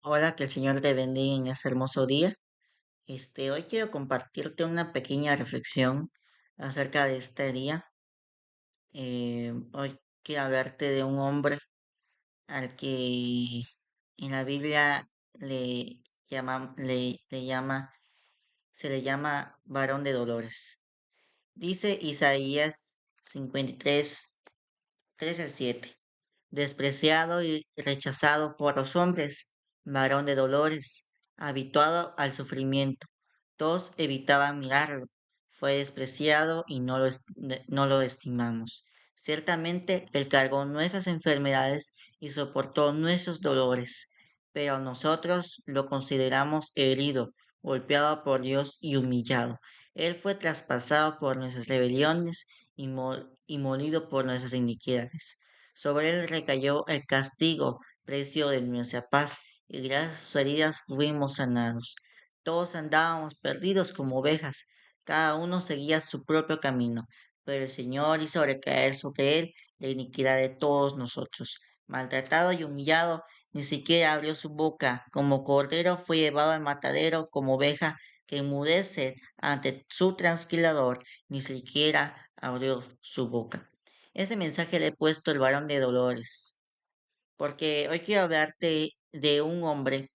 Hola, que el Señor te bendiga en este hermoso día. Hoy quiero compartirte una pequeña reflexión acerca de este día. Hoy quiero hablarte de un hombre al que en la Biblia le llama, se le llama varón de dolores. Dice Isaías 53, 3 al 7. Despreciado y rechazado por los hombres, varón de dolores, habituado al sufrimiento. Todos evitaban mirarlo. Fue despreciado y no lo estimamos. Ciertamente él cargó nuestras enfermedades y soportó nuestros dolores, pero nosotros lo consideramos herido, golpeado por Dios y humillado. Él fue traspasado por nuestras rebeliones y molido por nuestras iniquidades. Sobre él recayó el castigo, precio de nuestra paz, y gracias a sus heridas fuimos sanados. Todos andábamos perdidos como ovejas, cada uno seguía su propio camino, pero el Señor hizo recaer sobre él la iniquidad de todos nosotros. Maltratado y humillado, ni siquiera abrió su boca, como cordero fue llevado al matadero, como oveja que enmudece ante su transquilador, ni siquiera abrió su boca. Ese mensaje le he puesto el varón de dolores, porque hoy quiero hablarte de un hombre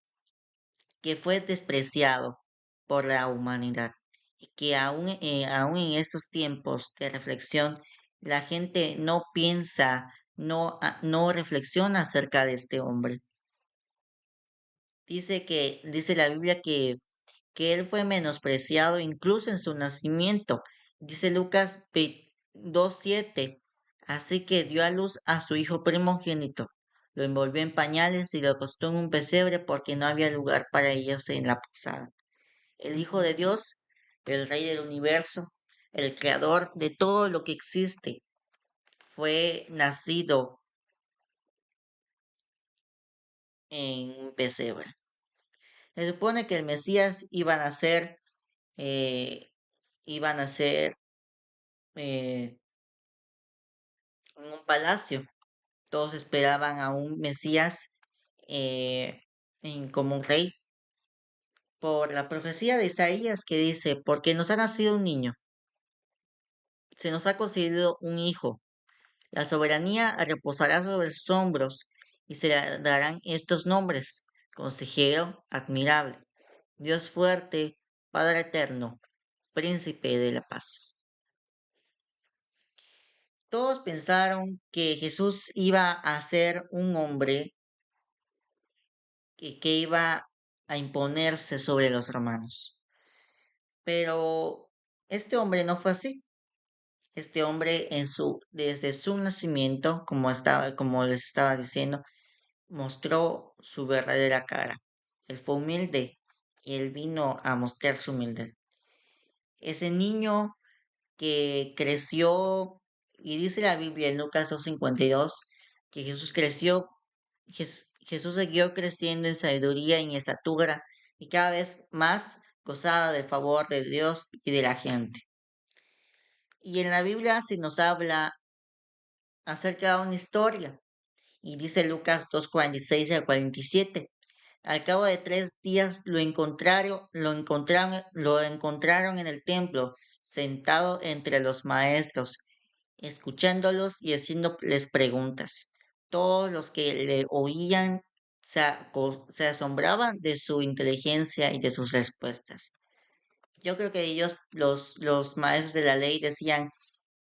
que fue despreciado por la humanidad y que aún en estos tiempos de reflexión, la gente no piensa, no reflexiona acerca de este hombre. Dice la Biblia que él fue menospreciado incluso en su nacimiento. Dice Lucas 2:7. Así que dio a luz a su hijo primogénito, lo envolvió en pañales y lo acostó en un pesebre porque no había lugar para ellos en la posada. El Hijo de Dios, el Rey del universo, el creador de todo lo que existe, fue nacido en un pesebre. Se supone que el Mesías eh, iba a nacer eh, en un palacio. Todos esperaban a un Mesías eh, como un rey. Por la profecía de Isaías que dice, porque nos ha nacido un niño, se nos ha concedido un hijo, la soberanía reposará sobre sus hombros y se le darán estos nombres, consejero admirable, Dios fuerte, Padre eterno, príncipe de la paz. Todos pensaron que Jesús iba a ser un hombre que iba a imponerse sobre los romanos. Pero este hombre no fue así. Este hombre desde su nacimiento, como les estaba diciendo, mostró su verdadera cara. Él fue humilde y él vino a mostrar su humildad. Ese niño que creció, y dice la Biblia en Lucas 2:52, que Jesús creció, Jesús siguió creciendo en sabiduría y en estatura, y cada vez más gozaba del favor de Dios y de la gente. Y en la Biblia se nos habla acerca de una historia, y dice Lucas 2:46 al 47. Al cabo de 3 días lo encontraron en el templo, sentado entre los maestros, escuchándolos y haciéndoles preguntas. Todos los que le oían se asombraban de su inteligencia y de sus respuestas. Yo creo que los maestros de la ley decían,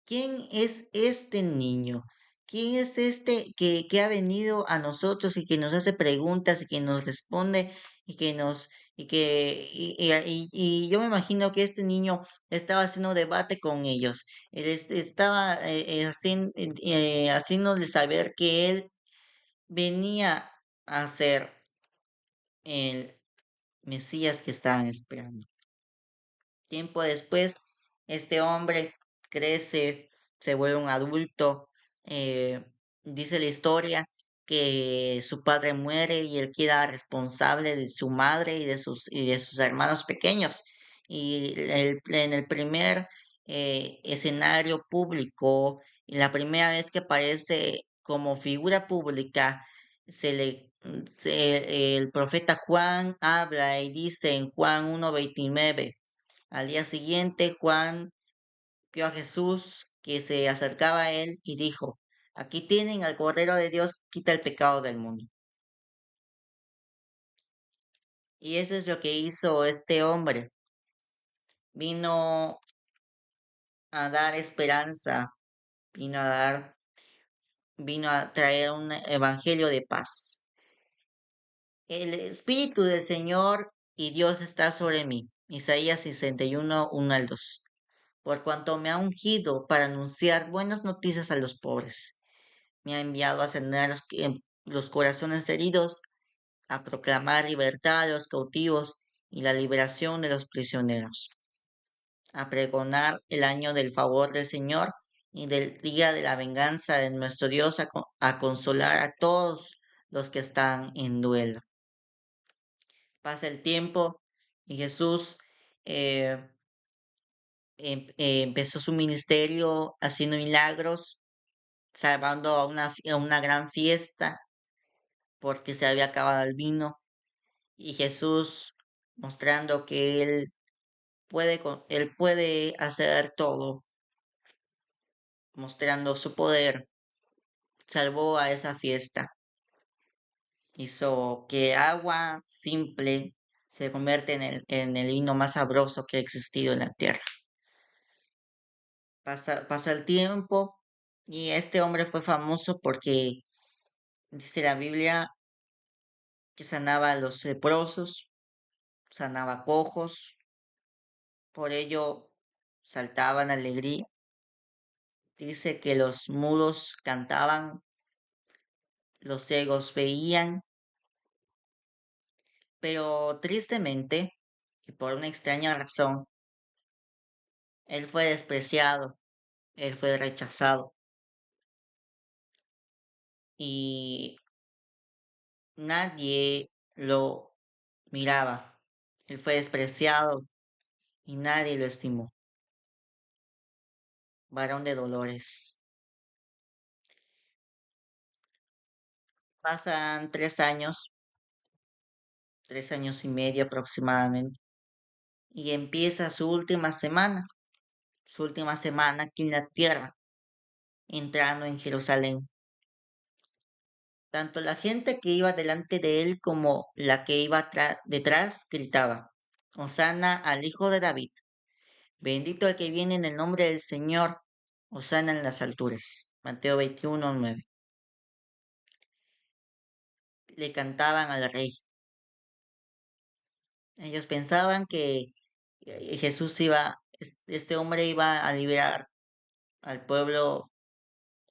¿quién es este niño? ¿Quién es este que ha venido a nosotros y que nos hace preguntas y que nos responde y que nos y yo me imagino que este niño estaba haciendo debate con ellos. Él estaba haciéndoles saber que él venía a ser el Mesías que estaban esperando. Tiempo después, este hombre crece, se vuelve un adulto. eh, Dice la historia que su padre muere y él queda responsable de su madre y de sus hermanos pequeños. Y en el primer escenario público, y la primera vez que aparece como figura pública, el profeta Juan habla y dice en Juan 1:29, al día siguiente Juan vio a Jesús que se acercaba a él y dijo, aquí tienen al Cordero de Dios que quita el pecado del mundo. Y eso es lo que hizo este hombre. Vino a dar esperanza, vino a dar, vino a traer un evangelio de paz. El Espíritu del Señor y Dios está sobre mí. Isaías 61, 1 al 2. Por cuanto me ha ungido para anunciar buenas noticias a los pobres. Me ha enviado a sanar los corazones heridos, a proclamar libertad a los cautivos y la liberación de los prisioneros, a pregonar el año del favor del Señor y del día de la venganza de nuestro Dios, a consolar a todos los que están en duelo. Pasa el tiempo y Jesús eh, empezó su ministerio haciendo milagros, salvando a una gran fiesta porque se había acabado el vino y Jesús mostrando que él puede hacer todo, mostrando su poder, salvó a esa fiesta, hizo que agua simple se convierte en el vino más sabroso que ha existido en la tierra. Pasa el tiempo y este hombre fue famoso porque dice la Biblia que sanaba a los leprosos, sanaba cojos, por ello saltaban alegría. Dice que los mudos cantaban, los ciegos veían, pero tristemente, y por una extraña razón, él fue despreciado, él fue rechazado y nadie lo miraba. Él fue despreciado y nadie lo estimó. Varón de dolores. Pasan 3 años y medio aproximadamente, y empieza su última semana aquí en la tierra, entrando en Jerusalén. Tanto la gente que iba delante de él como la que iba detrás gritaba, Hosana al Hijo de David, bendito el que viene en el nombre del Señor, Hosana en las alturas. Mateo 21:9. Le cantaban al rey. Ellos pensaban que este hombre iba a liberar al pueblo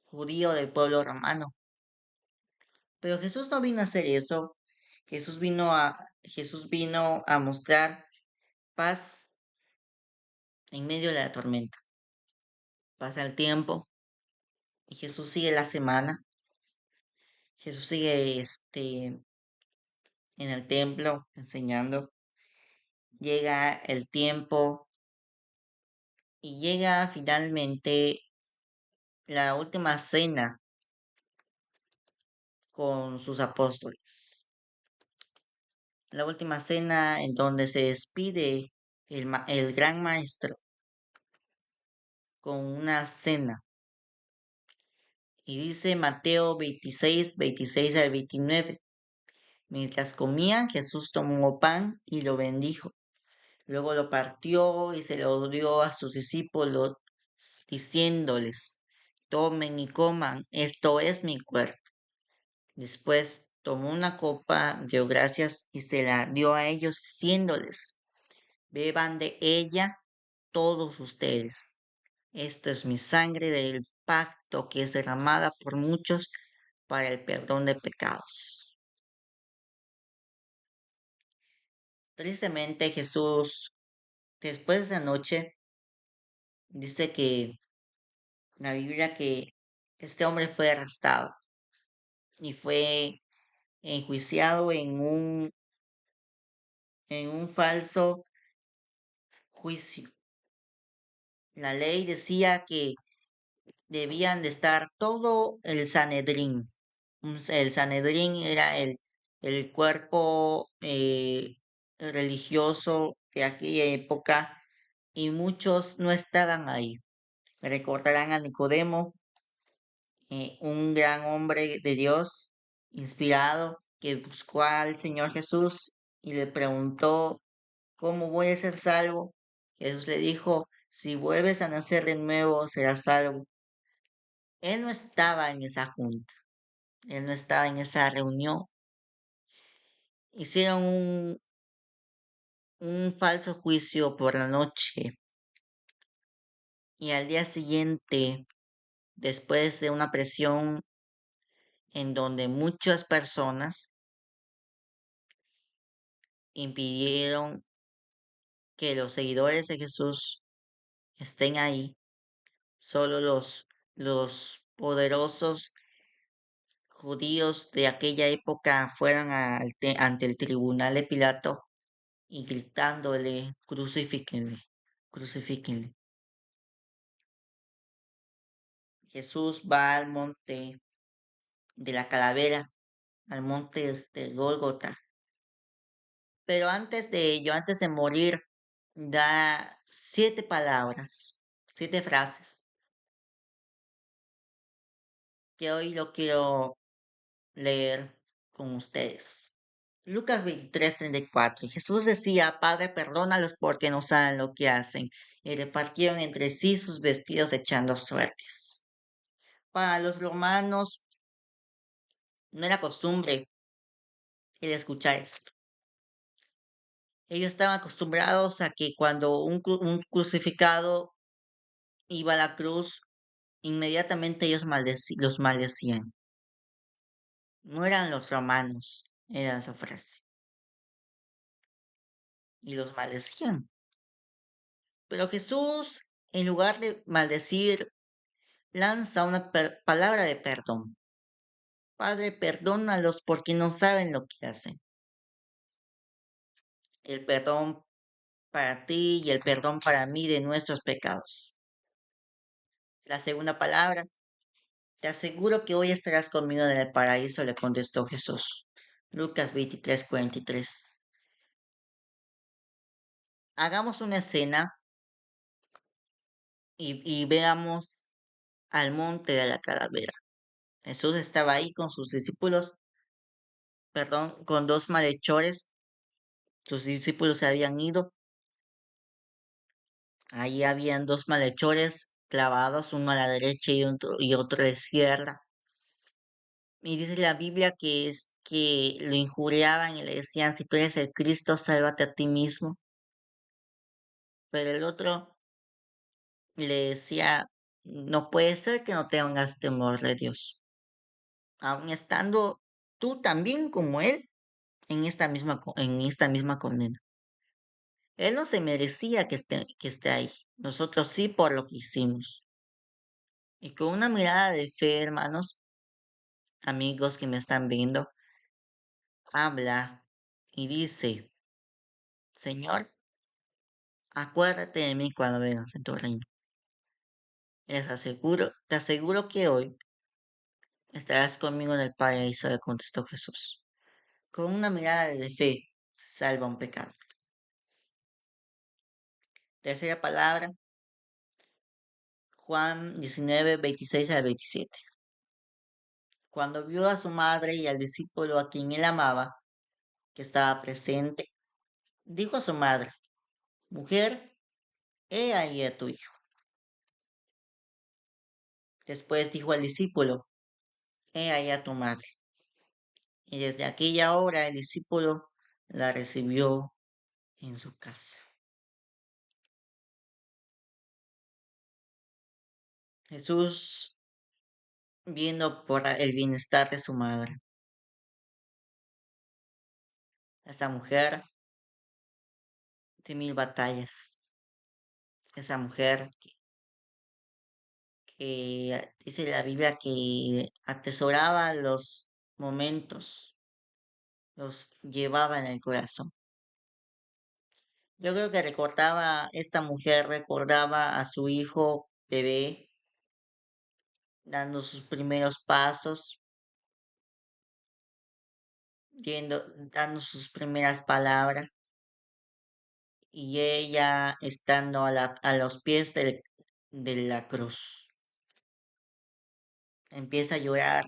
judío del pueblo romano. Pero Jesús no vino a hacer eso. Jesús vino a mostrar paz en medio de la tormenta. Pasa el tiempo y Jesús sigue la semana. Jesús sigue en el templo enseñando. Llega el tiempo y llega finalmente la última cena con sus apóstoles. La última cena en donde se despide el gran maestro con una cena. Y dice Mateo 26, 26 al 29. Mientras comían, Jesús tomó pan y lo bendijo. Luego lo partió y se lo dio a sus discípulos, diciéndoles, tomen y coman, esto es mi cuerpo. Después tomó una copa, dio gracias y se la dio a ellos, diciéndoles, beban de ella todos ustedes. Esto es mi sangre del pacto que es derramada por muchos para el perdón de pecados. Tristemente Jesús, después de esa noche, dice que la Biblia que este hombre fue arrestado y fue enjuiciado en un falso juicio. La ley decía que debían de estar todo el Sanedrín, El Sanedrín era el cuerpo religioso de aquella época y muchos no estaban ahí. Recordarán a Nicodemo, un gran hombre de Dios, inspirado, que buscó al Señor Jesús y le preguntó, ¿cómo voy a ser salvo? Jesús le dijo, si vuelves a nacer de nuevo, serás salvo. Él no estaba en esa junta, él no estaba en esa reunión. Hicieron un falso juicio por la noche y al día siguiente, después de una presión en donde muchas personas impidieron que los seguidores de Jesús estén ahí, solo los poderosos judíos de aquella época fueron ante el tribunal de Pilato y gritándole, crucifíquenle, crucifíquenle. Jesús va al monte de la calavera, al monte del Gólgota. Pero antes de ello, antes de morir, da 7 palabras, 7 frases, que hoy lo quiero leer con ustedes. Lucas 23:34. Y Jesús decía, Padre, perdónalos porque no saben lo que hacen. Y repartieron entre sí sus vestidos echando suertes. Para los romanos no era costumbre el escuchar esto. Ellos estaban acostumbrados a que cuando un crucificado iba a la cruz, inmediatamente ellos los maldecían. No eran los romanos, era esa frase. Y los maldecían. Pero Jesús, en lugar de maldecir, lanza una palabra de perdón. Padre, perdónalos porque no saben lo que hacen. El perdón para ti y el perdón para mí de nuestros pecados. La segunda palabra, te aseguro que hoy estarás conmigo en el paraíso, le contestó Jesús. Lucas 23:43. Hagamos una escena y veamos al monte de la calavera. Jesús estaba ahí con sus discípulos, perdón, con 2 malhechores. Sus discípulos se habían ido. Ahí habían 2 malhechores clavados, uno a la derecha y otro a la izquierda. Y dice la Biblia que lo injuriaban y le decían, si tú eres el Cristo, sálvate a ti mismo. Pero el otro le decía, no puede ser que no tengas temor de Dios, aun estando tú también como Él en esta misma condena. Él no se merecía que esté ahí, nosotros sí por lo que hicimos. Y con una mirada de fe, hermanos, amigos que me están viendo, habla y dice, Señor, acuérdate de mí cuando vengas en tu reino. Te aseguro que hoy estarás conmigo en el paraíso, le contestó Jesús. Con una mirada de fe se salva un pecado. Tercera palabra, Juan 19:26 al 27. Cuando vio a su madre y al discípulo a quien él amaba, que estaba presente, dijo a su madre, Mujer, he ahí a tu hijo. Después dijo al discípulo, He ahí a tu madre. Y desde aquella hora el discípulo la recibió en su casa. Jesús, viendo por el bienestar de su madre, esa mujer de 1000 batallas, esa mujer que dice la Biblia que atesoraba los momentos, los llevaba en el corazón. Yo creo que esta mujer recordaba a su hijo bebé dando sus primeros pasos, dando sus primeras palabras y ella estando a los pies de la cruz. Empieza a llorar,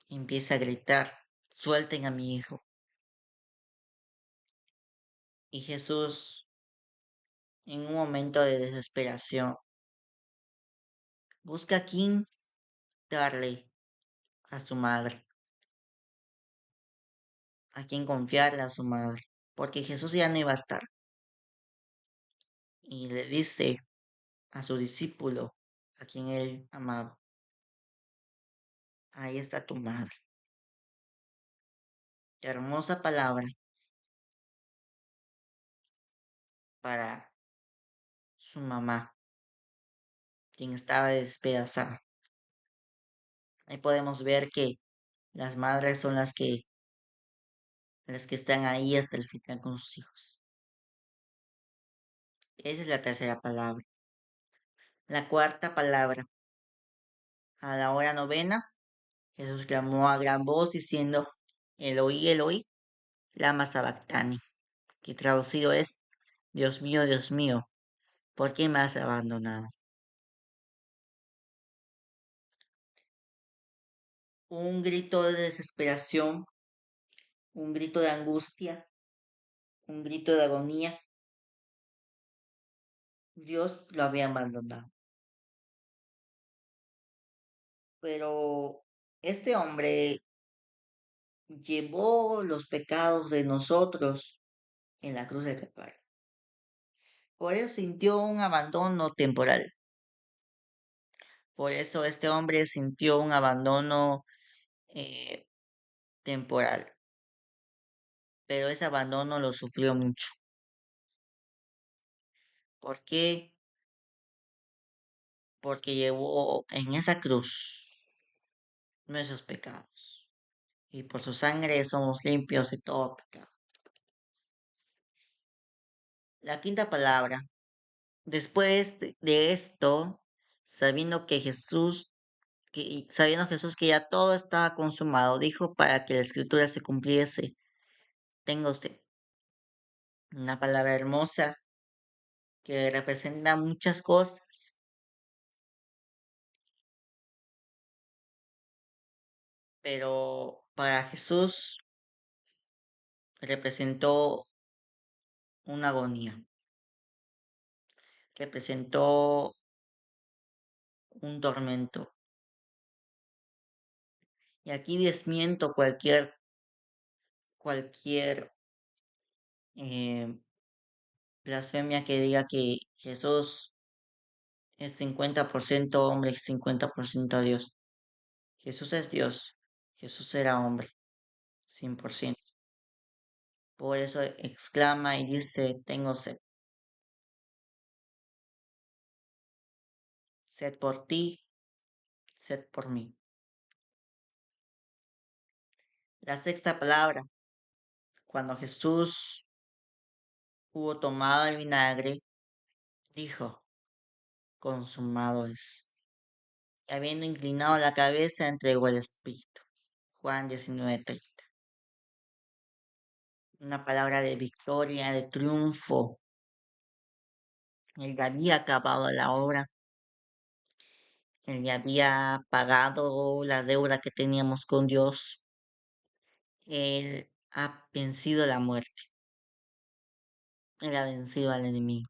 empieza a gritar, suelten a mi hijo. Y Jesús, en un momento de desesperación, busca a quién darle a su madre, a quién confiarle a su madre, porque Jesús ya no iba a estar. Y le dice a su discípulo, a quien él amaba, ahí está tu madre. Qué hermosa palabra para su mamá, quien estaba despedazada. Ahí podemos ver que las madres son las que están ahí hasta el final con sus hijos. Esa es la tercera palabra. La cuarta palabra. A la hora novena, Jesús clamó a gran voz diciendo, Eloí, Eloí, lama sabactani, que traducido es, Dios mío, ¿por qué me has abandonado? Un grito de desesperación, un grito de angustia, un grito de agonía. Dios lo había abandonado. Pero este hombre llevó los pecados de nosotros en la cruz del Calvario. Por eso sintió un abandono temporal. Por eso este hombre sintió un abandono eh, temporal. Pero ese abandono lo sufrió mucho. ¿Por qué? Porque llevó en esa cruz nuestros pecados. Y por su sangre somos limpios de todo pecado. La quinta palabra. Después de esto, sabiendo que Jesús, sabiendo Jesús que ya todo estaba consumado, dijo para que la escritura se cumpliese. Tenga usted una palabra hermosa que representa muchas cosas, pero para Jesús representó una agonía, representó un tormento. Y aquí desmiento cualquier eh, blasfemia que diga que Jesús es 50% hombre y 50% Dios. Jesús es Dios, Jesús era hombre, 100%. Por eso exclama y dice, tengo sed. Sed por ti, sed por mí. La sexta palabra, cuando Jesús hubo tomado el vinagre, dijo, consumado es. Y habiendo inclinado la cabeza, entregó el Espíritu. Juan 19:30. Una palabra de victoria, de triunfo. Él ya había acabado la obra. Él ya había pagado la deuda que teníamos con Dios. Él ha vencido la muerte. Él ha vencido al enemigo.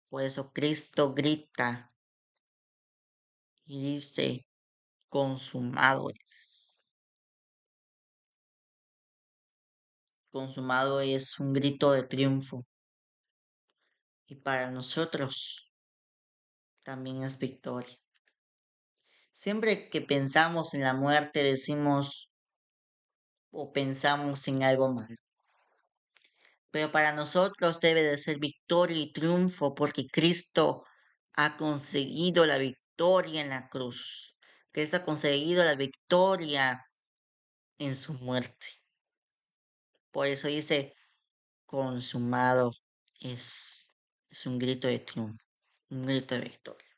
Por eso Cristo grita y dice, consumado es. Consumado es un grito de triunfo. Y para nosotros también es victoria. Siempre que pensamos en la muerte decimos o pensamos en algo malo. Pero para nosotros debe de ser victoria y triunfo porque Cristo ha conseguido la victoria en la cruz. Cristo ha conseguido la victoria en su muerte. Por eso dice, consumado es, es un grito de triunfo, un grito de victoria.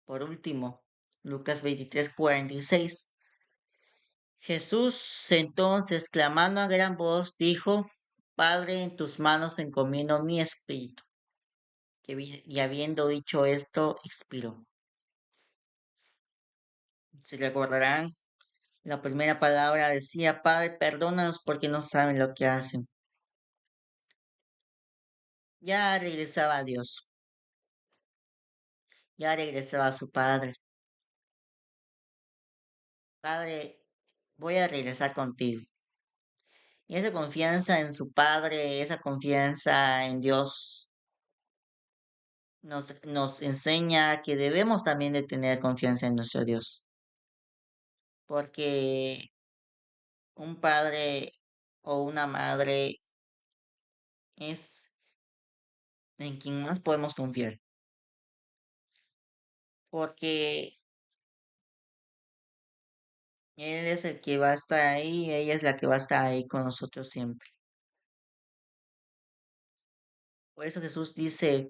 Por último, Lucas 23:46 Jesús entonces, clamando a gran voz, dijo, Padre, en tus manos encomiendo mi espíritu. Y habiendo dicho esto, expiró. Si recordarán, la primera palabra decía, Padre, perdónanos porque no saben lo que hacen. Ya regresaba a Dios, ya regresaba a su Padre. Padre, voy a regresar contigo. Y esa confianza en su Padre, esa confianza en Dios, nos enseña que debemos también de tener confianza en nuestro Dios. Porque un padre o una madre es en quien más podemos confiar. Porque Él es el que va a estar ahí, ella es la que va a estar ahí con nosotros siempre. Por eso Jesús dice,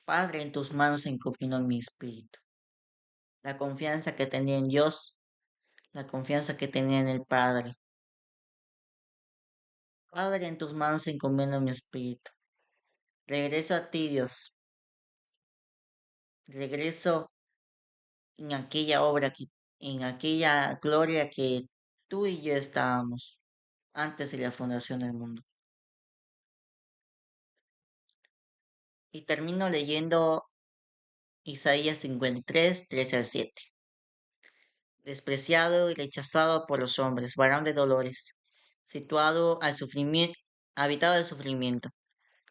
Padre, en tus manos encomino mi espíritu. La confianza que tenía en Dios, la confianza que tenía en el Padre. Padre, en tus manos encomiendo mi espíritu. Regreso a ti, Dios. Regreso en aquella obra, en aquella gloria que tú y yo estábamos antes de la fundación del mundo. Y termino leyendo Isaías 53, 13 al 7. Despreciado y rechazado por los hombres, varón de dolores, situado al sufrimiento, habitado al sufrimiento.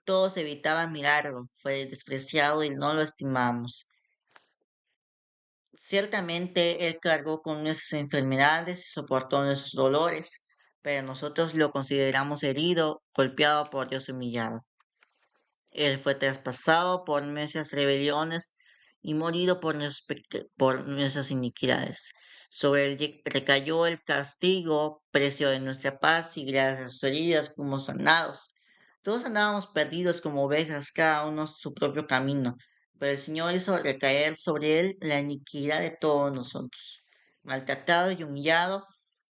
Todos evitaban mirarlo, fue despreciado y no lo estimamos. Ciertamente Él cargó con nuestras enfermedades y soportó nuestros dolores, pero nosotros lo consideramos herido, golpeado por Dios, humillado. Él fue traspasado por nuestras rebeliones y morido por nuestras iniquidades. Sobre él recayó el castigo, precio de nuestra paz, y gracias a sus heridas fuimos sanados. Todos andábamos perdidos como ovejas, cada uno su propio camino, pero el Señor hizo recaer sobre él la iniquidad de todos nosotros. Maltratado y humillado,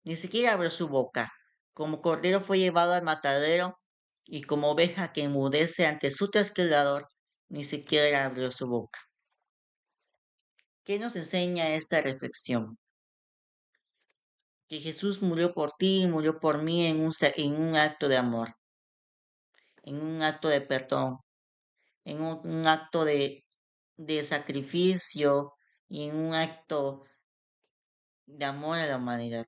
ni siquiera abrió su boca. Como cordero fue llevado al matadero, y como oveja que enmudece ante su trasquilador, ni siquiera abrió su boca. ¿Qué nos enseña esta reflexión? Que Jesús murió por ti y murió por mí en un acto de amor, en un acto de perdón, en un acto de sacrificio y en un acto de amor a la humanidad.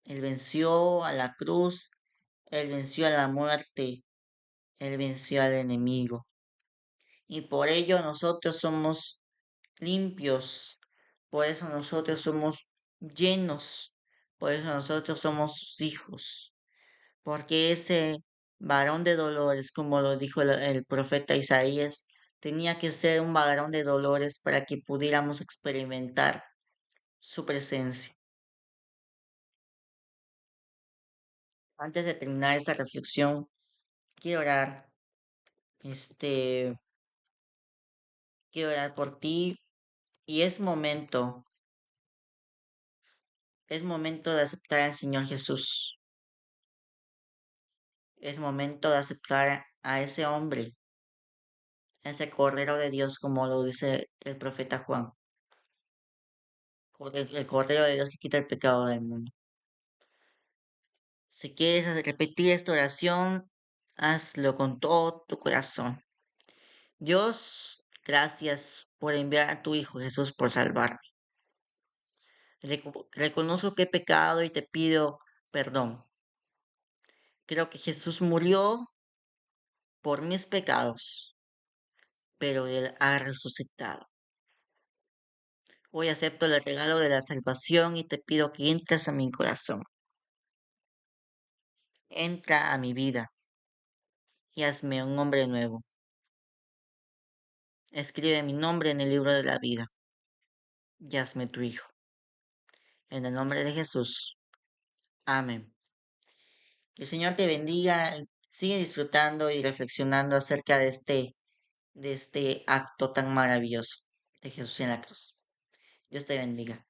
Él venció a la cruz, Él venció a la muerte, Él venció al enemigo. Y por ello nosotros somos limpios, por eso nosotros somos llenos, por eso nosotros somos sus hijos, porque ese varón de dolores, como lo dijo el profeta Isaías, tenía que ser un varón de dolores para que pudiéramos experimentar su presencia. Antes de terminar esta reflexión, quiero orar, este, quiero orar por ti y es momento de aceptar al Señor Jesús. Es momento de aceptar a ese hombre, a ese Cordero de Dios, como lo dice el profeta Juan, el Cordero de Dios que quita el pecado del mundo. Si quieres repetir esta oración, hazlo con todo tu corazón. Dios, gracias por enviar a tu Hijo Jesús por salvarme. Reconozco que he pecado y te pido perdón. Creo que Jesús murió por mis pecados, pero Él ha resucitado. Hoy acepto el regalo de la salvación y te pido que entres a mi corazón. Entra a mi vida y hazme un hombre nuevo. Escribe mi nombre en el libro de la vida y hazme tu hijo. En el nombre de Jesús. Amén. Que el Señor te bendiga. Sigue disfrutando y reflexionando acerca de este acto tan maravilloso de Jesús en la cruz. Dios te bendiga.